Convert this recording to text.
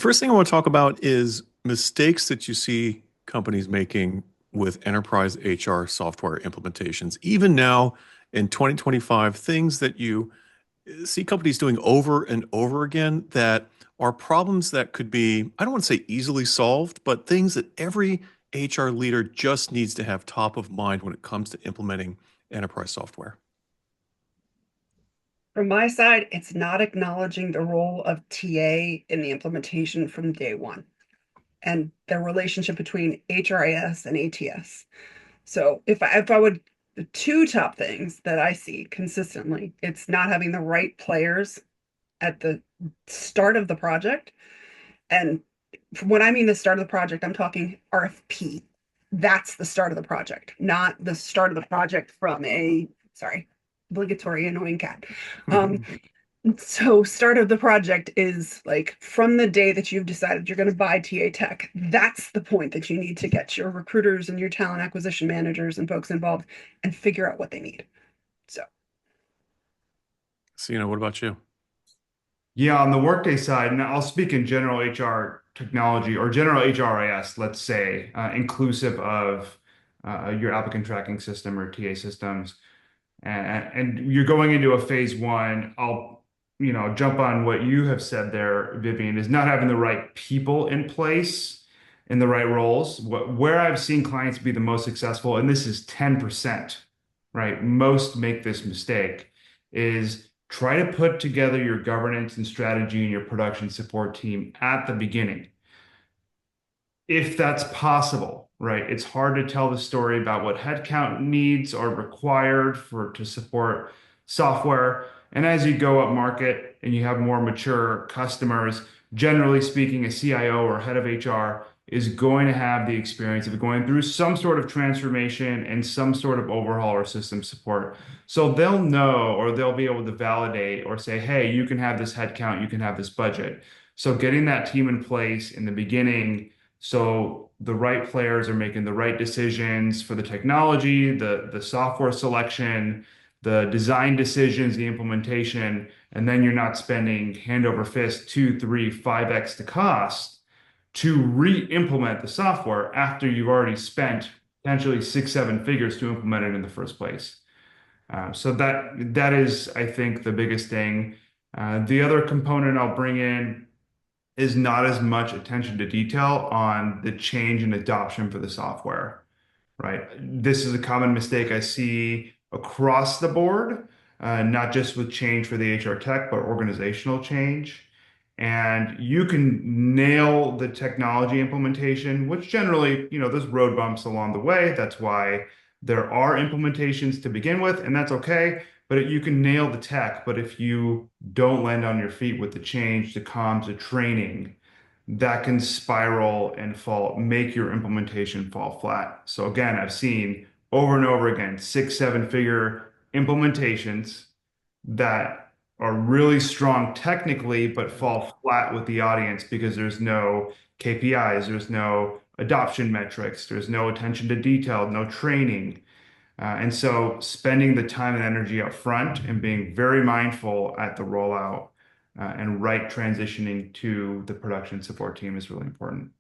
first thing I want to talk about is mistakes that you see companies making with enterprise HR software implementations. Even now in 2025, things that you see companies doing over and over again that are problems that could be, I don't want to say easily solved, but things that every HR leader just needs to have top of mind when it comes to implementing enterprise software. From my side, it's not acknowledging the role of TA in the implementation from day one and the relationship between HRIS and ATS. So if I would, the two top things that I see consistently, it's not having the right players at the start of the project. And when I mean the start of the project, I'm talking RFP. That's the start of the project, not the start of the project from sorry, obligatory annoying cat. Um, so start of the project is like from the day that you've decided you're going to buy TA Tech. That's the point that you need to get your recruiters and your talent acquisition managers and folks involved and figure out what they need. So Sina, what about you? Yeah, on the Workday side, and I'll speak in general HR technology or general HRIS, let's say, inclusive of your applicant tracking system or TA systems. And you're going into a phase one. I'll, jump on what you have said there, Vivian, is not having the right people in place in the right roles. Where I've seen clients be the most successful, and this is 10%, right? Most make this mistake, is try to put together your governance and strategy and your production support team at the beginning. If that's possible, right? It's hard to tell the story about what headcount needs are required to support software. And as you go up market and you have more mature customers, generally speaking, a CIO or head of HR is going to have the experience of going through some sort of transformation and some sort of overhaul or system support. So they'll know, or they'll be able to validate or say, hey, you can have this headcount, you can have this budget. So getting that team in place in the beginning, so the right players are making the right decisions for the technology, the software selection, the design decisions, the implementation, and then you're not spending hand over fist 2, 3, 5x the cost to re-implement the software after you've already spent potentially 6, 7 figures to implement it in the first place. So that is, I think, the biggest thing. The other component I'll bring in is not as much attention to detail on the change and adoption for the software, right? This is a common mistake I see across the board, not just with change for the HR tech, but organizational change. And you can nail the technology implementation, which generally, there's road bumps along the way. That's why there are implementations to begin with, and that's okay. But you can nail the tech, but if you don't land on your feet with the change, the comms, the training, that can spiral and make your implementation fall flat. So again, I've seen over and over again, 6, 7 figure implementations that are really strong technically, but fall flat with the audience because there's no KPIs, there's no adoption metrics, there's no attention to detail, no training. And so spending the time and energy up front and being very mindful at the rollout and right transitioning to the production support team is really important.